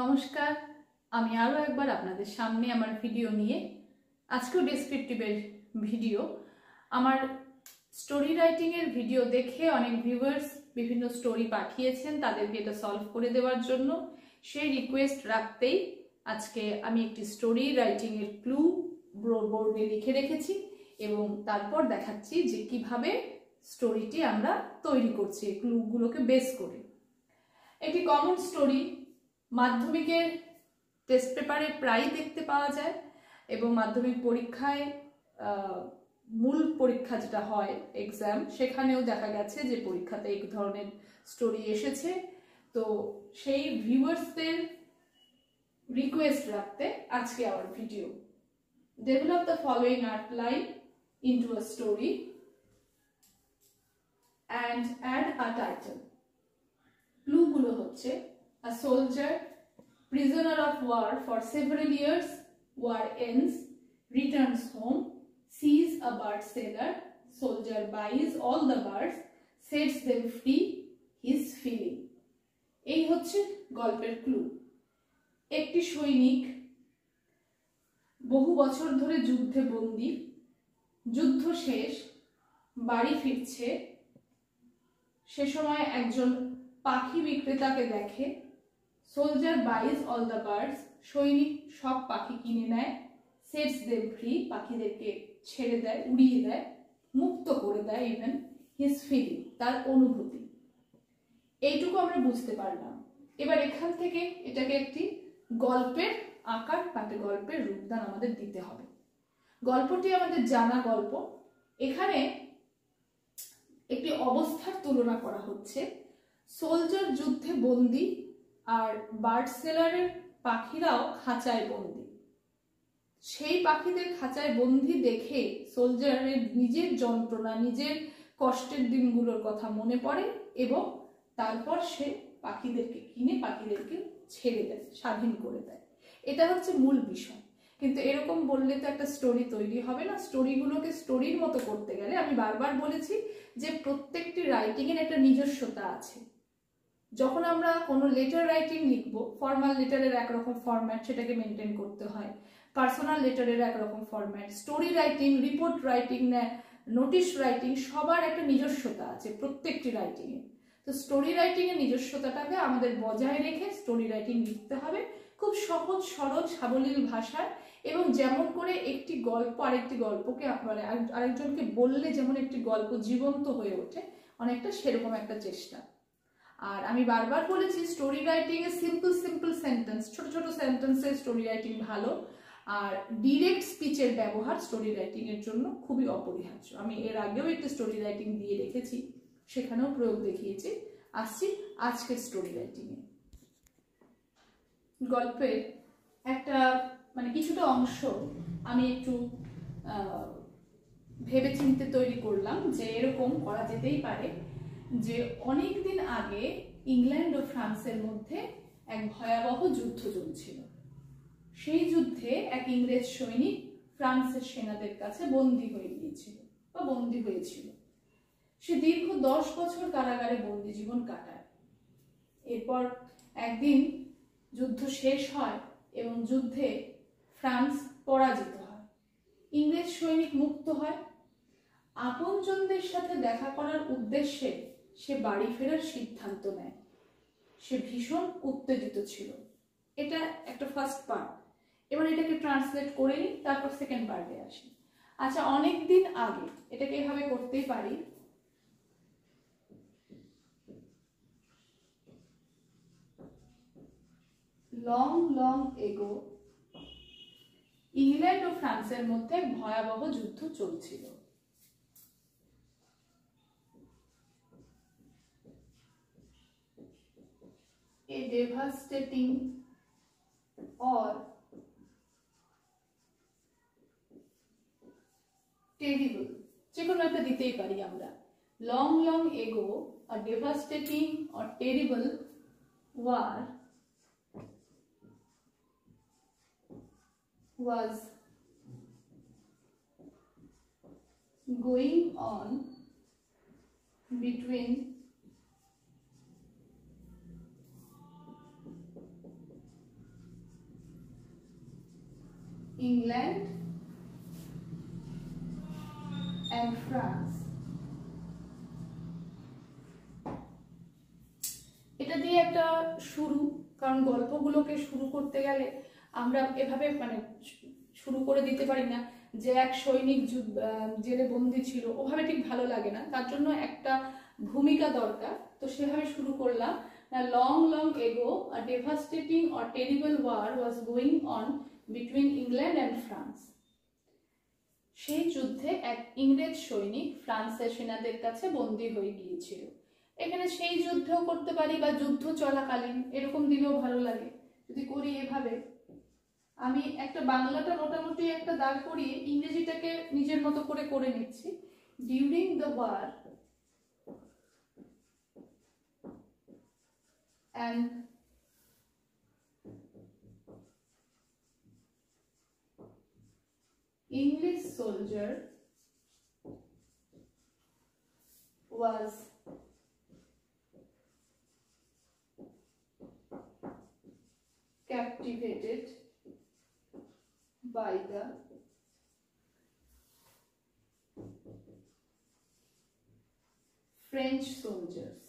নমস্কার, আমি আরও একবার আপনাদের সামনে আমার ভিডিও নিয়ে আজকেও ডেসক্রিপটিভের ভিডিও। আমার স্টোরি রাইটিংয়ের ভিডিও দেখে অনেক ভিউয়ার্স বিভিন্ন স্টোরি পাঠিয়েছেন, তাদেরকে এটা সলভ করে দেওয়ার জন্য। সেই রিকোয়েস্ট রাখতেই আজকে আমি একটি স্টোরি রাইটিংয়ের ক্লু বোর্ডে লিখে রেখেছি এবং তারপর দেখাচ্ছি যে কিভাবে স্টোরিটি আমরা তৈরি করছি এই ক্লুগুলোকে বেস করে। একটি কমন স্টোরি মাধ্যমিকের টেস্ট পেপারে প্রায় দেখতে পাওয়া যায় এবং মাধ্যমিক পরীক্ষায় মূল পরীক্ষা যেটা হয় এক্সাম, সেখানেও দেখা গেছে যে পরীক্ষাতে এক ধরনের স্টোরি এসেছে। তো সেই ভিউয়ার্সদের রিকোয়েস্ট রাখতে আজকে আমার video. Develop the following outline into a story and add a title. ক্লুগুলো হচ্ছে: a soldier, prisoner of war for several years, war ends, returns home, sees a bird seller, soldier buys all the birds, sets them free, his feeling. এই হচ্ছে গল্পের clue. একটি সৈনিক বহু বছর ধরে যুদ্ধে বন্দী, যুদ্ধ শেষ, বাড়ি ফিরছে। সে সময় একজন পাখি বিক্রেতাকে দেখে। সোলজার বাইজ অল দ্য বার্ডস, সৈনিক সব পাখি কিনে নেয়। সেটস দেম ফ্রি, পাখিদেরকে ছেড়ে দেয়, উড়িয়ে দেয়, মুক্ত করে দেয়। ইভেন হিজ ফিলিং, তার অনুভূতি। এইটুকু আমরা বুঝতে পারলাম। এবার এখান থেকে এটাকে একটি গল্পের আকার পাতে গল্পের রূপদান আমাদের দিতে হবে। গল্পটি আমাদের জানা গল্প। এখানে একটি অবস্থার তুলনা করা হচ্ছে। সোলজার যুদ্ধে বন্দী আর বার্ড সেলারের পাখিরাও খাঁচায় বন্দী। সেই পাখিদের খাঁচায় বন্দী দেখে সোলজারের নিজের যন্ত্রণা, নিজের কষ্টের দিনগুলোর কথা মনে পড়ে এবং তারপর সে পাখিদেরকে কিনে পাখিদেরকে ছেড়ে দেয়, স্বাধীন করে দেয়। এটা হচ্ছে মূল বিষয়। কিন্তু এরকম বললে তো একটা স্টোরি তৈরি হবে না। স্টোরিগুলোকে স্টোরির মতো করতে গেলে আমি বারবার বলেছি যে প্রত্যেকটি রাইটিংয়ের একটা নিজস্বতা আছে। যখন আমরা কোনো লেটার রাইটিং লিখবো, ফর্মাল লেটারের একরকম ফরম্যাট, সেটাকে মেনটেন করতে হয়। পার্সোনাল লেটারের একরকম format. Story writing, report writing, notice writing, সবার একটা নিজস্বতা আছে প্রত্যেকটি রাইটিংয়ে। তো স্টোরি রাইটিংয়ের নিজস্বতাটাকে আমাদের বজায় রেখে স্টোরি রাইটিং লিখতে হবে খুব সহজ সরল সাবলীল ভাষায়, এবং যেমন করে একটি গল্প আরেকটি গল্পকে আরেকজনকে বললে যেমন একটি গল্প জীবন্ত হয়ে ওঠে, অনেকটা সেরকম একটা চেষ্টা। আর আমি বারবার বলেছি story writing a simple sentence, ছোট ছোট সেন্টেন্সে স্টোরি রাইটিং ভালো। আর ডিরেক্ট স্পিচের ব্যবহার স্টোরি রাইটিং এর জন্য খুবই অপরিহার্য। আমি এর আগেও একটি স্টোরি রাইটিং দিয়ে রেখেছি, সেখানেও প্রয়োগ দেখিয়েছি। আসছি আজকের স্টোরি রাইটিং এ। গল্পের একটা কিছুটা অংশ আমি একটু ভেবেচিন্তে তৈরি করলাম যে এরকম করা যেতেই পারে যে অনেক দিন আগে ইংল্যান্ড ও ফ্রান্সের মধ্যে এক ভয়াবহ যুদ্ধ চলছিল। সেই যুদ্ধে এক ইংরেজ সৈনিক ফ্রান্সের সেনাদের কাছে বন্দী হয়ে গিয়েছিল বা বন্দী হয়েছিল। সে দীর্ঘ 10 বছর কারাগারে বন্দী জীবন কাটায়। এরপর একদিন যুদ্ধ শেষ হয় এবং যুদ্ধে ফ্রান্স পরাজিত হয়। ইংরেজ সৈনিক মুক্ত হয়। আপনজনদের সাথে দেখা করার উদ্দেশ্যে সে বাড়ি ফেরার সিদ্ধান্ত নেয়। সে ভীষণ উত্তেজিত ছিল। এটা একটা ফার্স্ট পার্ট। এবার এটাকে ট্রান্সলেট করে নিই, তারপর সেকেন্ড পার্টে আসি। আচ্ছা, অনেক দিন আগে, এটাকে এভাবে করতেই পারি। লং এগো, ইংল্যান্ড ও ফ্রান্সের মধ্যে ভয়াবহ যুদ্ধ চলছিল। A devastating or terrible, যে কোনো একটা দিতেই পারি আমরা। long ago a devastating or terrible war was going on between England and France. এটা দিয়ে একটা শুরু, কারণ গল্পগুলোকে শুরু করতে গেলে আমরা এভাবে মানে শুরু করে দিতে পারি না যে এক সৈনিক জেলে বন্দি ছিল, ওভাবে ঠিক ভালো লাগে না, তার জন্য একটা ভূমিকা দরকার। তো সেভাবে শুরু করলাম। Long long ago a devastating or terrible war was going on between England and France. সেই যুদ্ধে এক ইংরেজ সৈনিক ফ্রান্সের সেনাদের কাছে বন্দী হয়ে গিয়েছিল। এখানে সেই যুদ্ধও করতে পারি বা যুদ্ধ চলাকালীন, এরকম দিলেও ভালো লাগে। যদি করি এভাবে, আমি একটা বাংলাটা মোটামুটি একটা দাগ করিয়ে ইংরেজিটাকে নিজের মতো করে করে নিচ্ছি। During the war and English soldier was captivated by the French soldiers.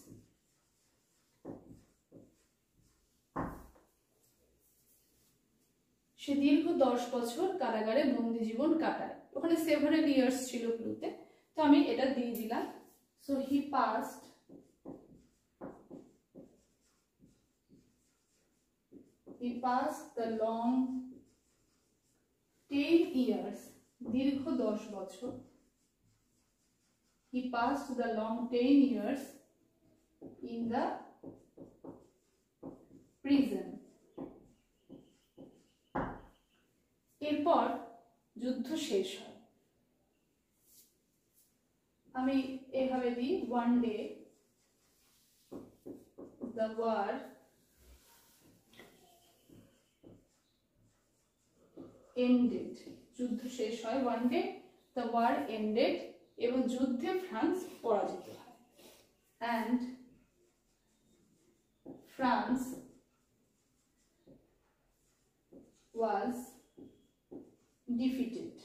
সে দীর্ঘ 10 বছর কারাগারে বন্দি জীবন কাটায়। ওখানে সেভারাল ইয়ার্স ছিল ক্লুতে, তো আমি এটা দিয়ে দিলাম। So he passed the long 10 years, দীর্ঘ 10 বছর। He passed the long 10 years in the prison. এরপর যুদ্ধ শেষ হয়। আমি এভাবে দিই, one day the war ended. যুদ্ধ শেষ হয়, one day the war ended, এবং যুদ্ধে ফ্রান্স পরাজিত হয়। and France was defeated.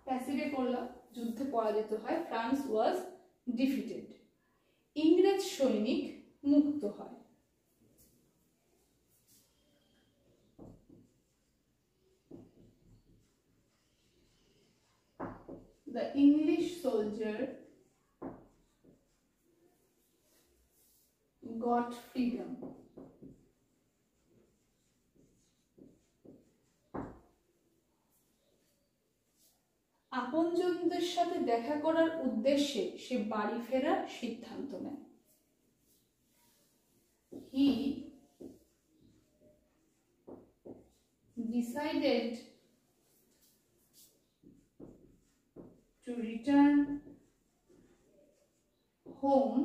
প্যাসিভে করলাম, যুদ্ধে পরাজিত হয়, ফ্রান্স ওয়াজ ডিফিটেড। ইংরেজ সৈনিক মুক্ত হয়। The English soldier got freedom. আপনজনদের সাথে দেখা করার উদ্দেশ্যে সে বাড়ি ফেরার সিদ্ধান্ত নেয়। He decided to return home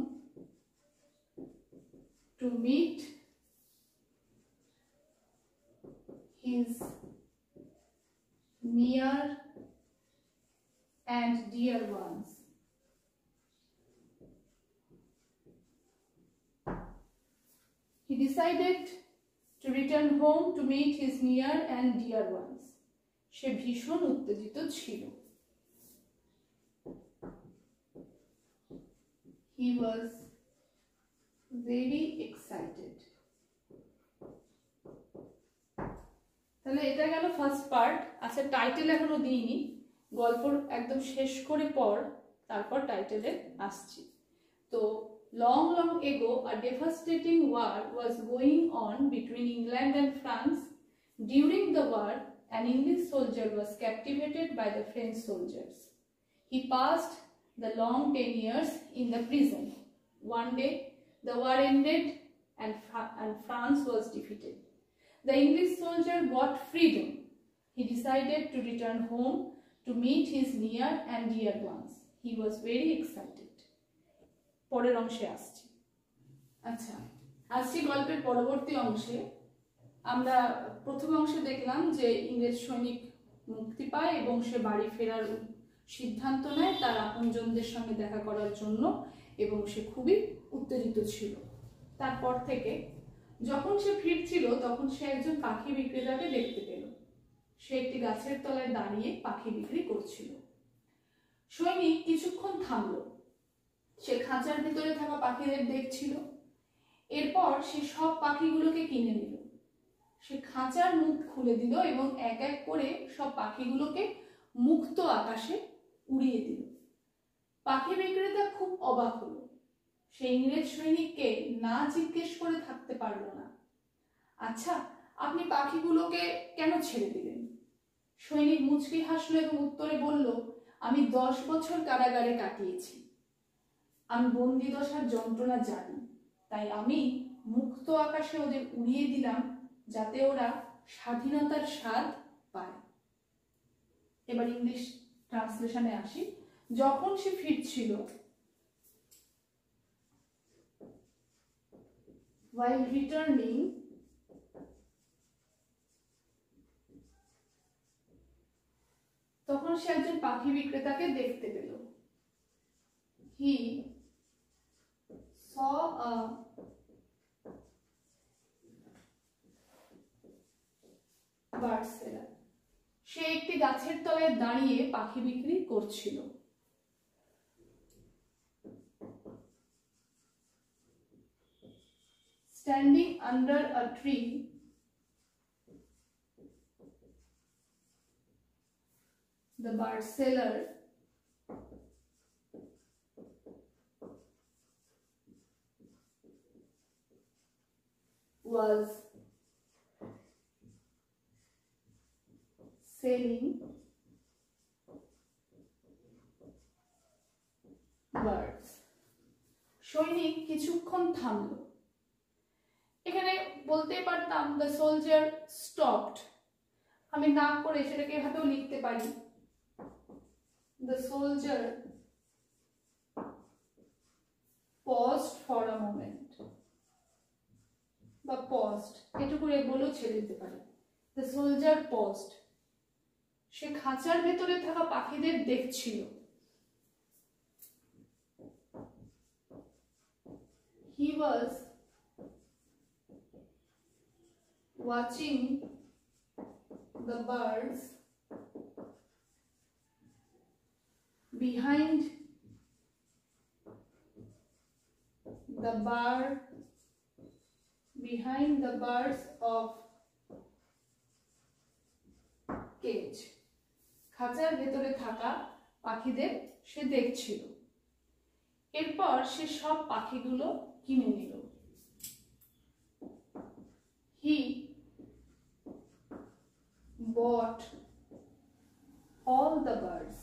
to meet his near and dear ones. He decided to return home to meet his near and dear ones. সে ভীষণ উত্তেজিত ছিল। He was very excited. তাহলে এটা গেল ফার্স্ট পার্ট। আচ্ছা, টাইটেল এখনো দিইনি, গল্প একদম শেষ করে পর তারপর টাইটেলে আসছি। তো long long ago a devastating war was going on between England and France. During the war, an English soldier was captivated by the French soldiers. He passed the long 10 years in the prison. One day, the war ended and France was defeated. The English soldier got freedom. He decided to return home to meet his near and dear ones. He was very excited. পরের অংশে আসছি। আচ্ছা, আসছি গল্পের পরবর্তী অংশে। আমরা প্রথম অংশে দেখলাম যে ইংরেজ সৈনিক মুক্তি পায় এবং সে বাড়ি ফেরার সিদ্ধান্ত নেয় তার আপনজনদের সঙ্গে দেখা করার জন্য, এবং সে খুবই উত্তেজিত ছিল। তারপর থেকে যখন সে ফিরছিল তখন সে একজন পাখি বিক্রেতাকে দেখতে পেল। সে একটি গাছের তলায় দাঁড়িয়ে পাখি বিক্রি করছিল। সৈনিক কিছুক্ষণ থামলো। সে খাঁচার ভিতরে থাকা পাখিদের দেখছিল। এরপর সে সব পাখিগুলোকে কিনে নিল। সে খাঁচার মুখ খুলে দিল এবং এক এক করে সব পাখিগুলোকে মুক্ত আকাশে উড়িয়ে দিল। পাখি বিক্রেতা খুব অবাক হলো। সে ইংরেজ সৈনিককে না জিজ্ঞেস করে থাকতে পারল না, আচ্ছা, আপনি পাখিগুলোকে কেন ছেড়ে দিলেন? সৈনিক মুচকি হাসলো এবং উত্তরে বলল, আমি 10 বছর কারাগারে কাটিয়েছি। আমি বন্দি দশার যন্ত্রণা জানি, তাই আমি মুক্ত আকাশে ওদের উড়িয়ে দিলাম, যাতে ওরা স্বাধীনতার স্বাদ পায়। এবার ইংলিশ ট্রান্সলেশনে আসি। যখন সে ফিরছিল, while returning, তখন সে একজন পাখি বিক্রেতাকে দেখতে পেল। He saw a bird seller. সে একটি গাছের তলায় দাঁড়িয়ে পাখি বিক্রি করছিল। Standing under a tree, the bird seller was selling birds. সৈনিক কিছুক্ষণ থামলো। এখানে বলতে পারতাম the soldier stopped, আমি না করে সেটাকে এভাবেও লিখতে পারি, the soldier paused for a moment, বা paused, এটুকু বলেও ছেড়ে দিতে পারি। the soldier paused, সে খাঁচার ভেতরে থাকা পাখিদের দেখছিল। he was watching the birds behind the birds of cage, খাঁচার ভেতরে থাকা পাখিদের সে দেখছিল। এরপর সে সব পাখিগুলো কিনে নিল। He bought all the birds.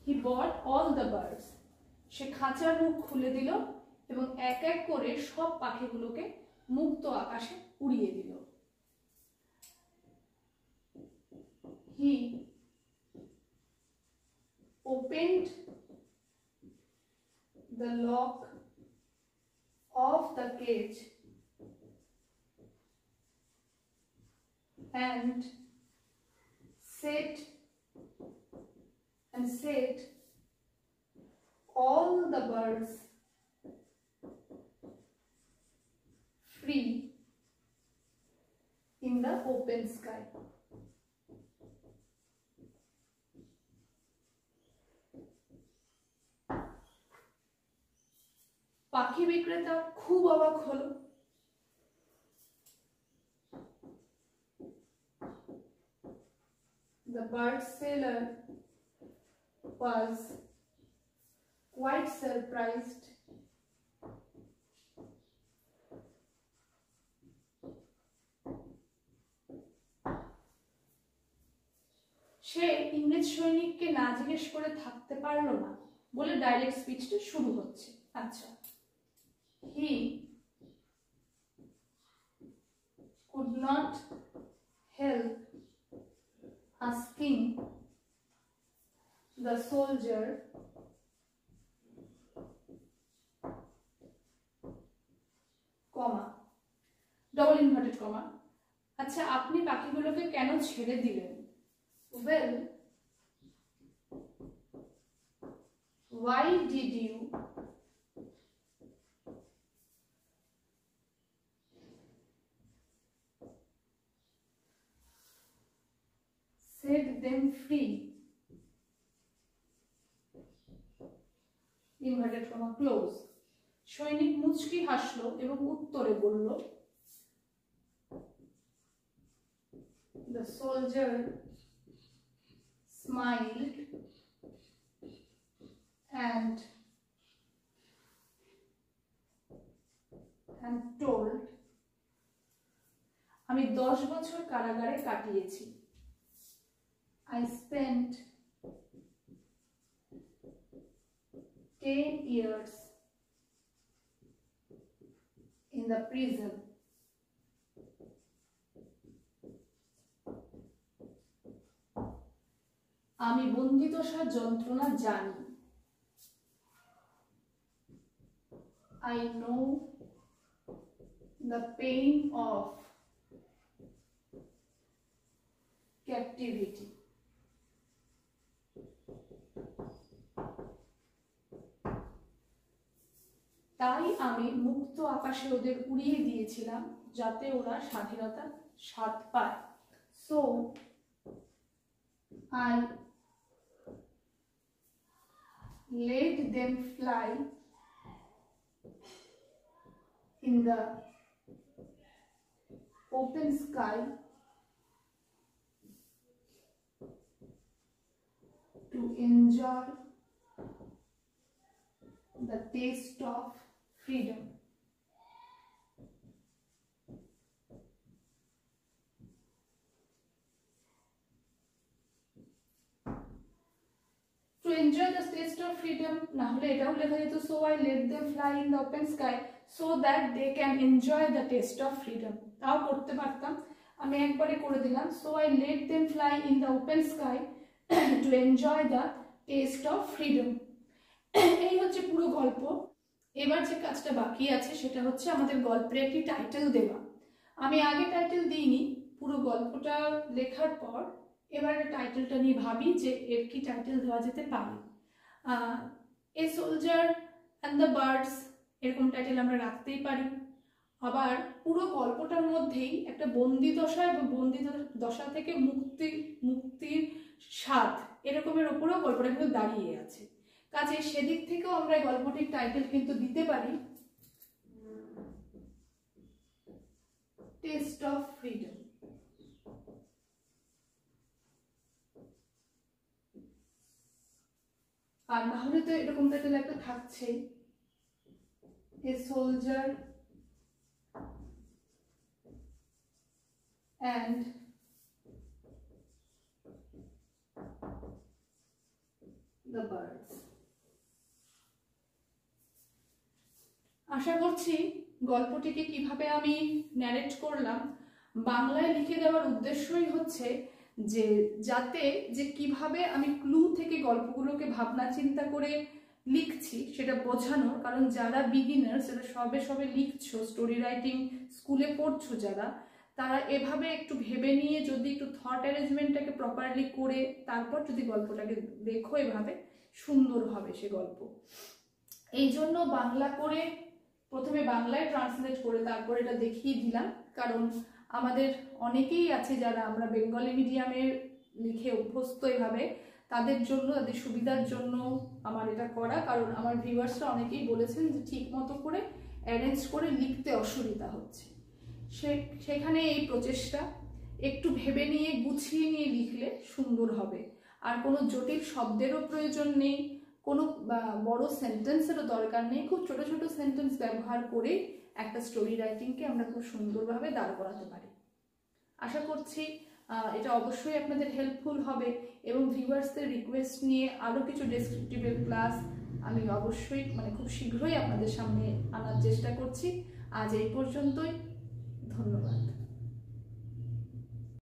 He bought all the birds. সে খাঁচার মুখ খুলে দিল এবং এক এক করে সব পাখিগুলোকে মুক্ত আকাশে উড়িয়ে দিল। He opened the lock of the cage and set all the birds free in the open sky. পাখি বিক্রেতা খুব অবাক হলো। The bird seller was quite surprised সে ইংরেজ সৈনিককে না জিজ্ঞেস করে থাকতে পারলো না বলে ডাইরেক্ট স্পিচটা শুরু হচ্ছে। আচ্ছা, he could not help asking the soldier double inverted comma, আচ্ছা, আপনি পাখিগুলোকে কেন ছেড়ে দিলেন? Well, why did you set them free, inverted comma close। সৈনিক মুচকি হাসলো এবং উত্তরে বলল, the soldier smiled and told, আমি 10 বছর কারাগারে কাটিয়েছি। I spent 10 years in the prison. আমি বন্দিদশার যন্ত্রণা জানি। I know the pain of captivity. তাই আমি মুক্ত আকাশে ওদের উড়িয়ে দিয়েছিলাম যাতে ওরা স্বাধীনতার স্বাদ পায়। So I let them fly in the open sky to enjoy the taste of freedom. To enjoy the taste of freedom, না হলে এটাও লেখা যেত, so I let them fly in the open sky so that they can enjoy the taste of freedom। তাও করতে পারতাম, আমি একবারে করে দিলাম, so I let them fly in the open sky to enjoy the taste of freedom। এই হচ্ছে পুরো গল্প। এবার যে কাজটা বাকি আছে সেটা হচ্ছে আমাদের গল্পের একটি টাইটেল দেওয়া। আমি আগে টাইটেল দিইনি, পুরো গল্পটা লেখার পর এবার টাইটেলটা নিয়ে ভাবি যে এর কি টাইটেল দেওয়া যেতে পারে। এ সোলজার অ্যান্ড দ্য বার্ডস এরকম টাইটেল আমরা রাখতেই পারি। আবার পুরো গল্পটার মধ্যেই একটা বন্দিদশা এবং বন্দিদশা থেকে মুক্তির স্বাদ এরকমের ওপরেও গল্পটা কিন্তু দাঁড়িয়ে আছে। কাজে সেদিক থেকেও আমরা গল্পটির টাইটেল কিন্তু দিতে পারি টেস্ট অফ ফ্রিডম। আর না হলে তো এরকম টাইটেল একটা থাকছেই, a soldier and the birds. আশা করছি গল্পটিকে কিভাবে আমি ন্যারেট করলাম বাংলায় লিখে দেওয়ার উদ্দেশ্যই হচ্ছে যে যাতে যে কিভাবে আমি ক্লু থেকে গল্পগুলোকে ভাবনা চিন্তা করে লিখছি সেটা বোঝানো। কারণ যারা বিগিনার্স, যারা সবে লিখছো, স্টোরি রাইটিং স্কুলে পড়ছো যারা, তারা এভাবে একটু ভেবে নিয়ে যদি একটু থট অ্যারেঞ্জমেন্টটাকে প্রপারলি করে তারপর যদি গল্পটাকে লেখো এভাবে সুন্দর হবে সে গল্প। এই জন্য বাংলা করে প্রথমে বাংলায় ট্রান্সলেট করে তারপর এটা দেখিয়ে দিলাম। কারণ আমাদের অনেকেই আছে যারা আমরা বেঙ্গলি মিডিয়ামে লিখে অভ্যস্ত এভাবে, তাদের জন্য, তাদের সুবিধার জন্য আমার এটা করা। কারণ আমার ভিউয়ার্সরা অনেকেই বলেছেন যে ঠিক মতো করে অ্যারেঞ্জ করে লিখতে অসুবিধা হচ্ছে। সেখানে এই প্রচেষ্টা একটু ভেবে নিয়ে গুছিয়ে নিয়ে লিখলে সুন্দর হবে। আর কোনো জটিল শব্দেরও প্রয়োজন নেই, কোনো বড় সেন্টেন্সেরও দরকার নেই। খুব ছোট ছোট সেন্টেন্স ব্যবহার করে একটা স্টোরি রাইটিংকে আমরা খুব সুন্দরভাবে দাঁড় করাতে পারি। আশা করছি এটা অবশ্যই আপনাদের হেল্পফুল হবে এবং ভিউয়ার্সদের রিকোয়েস্ট নিয়ে আরও কিছু ডেসক্রিপটিভের ক্লাস আমি অবশ্যই খুব শীঘ্রই আপনাদের সামনে আনার চেষ্টা করছি। আজ এই পর্যন্তই, ধন্যবাদ।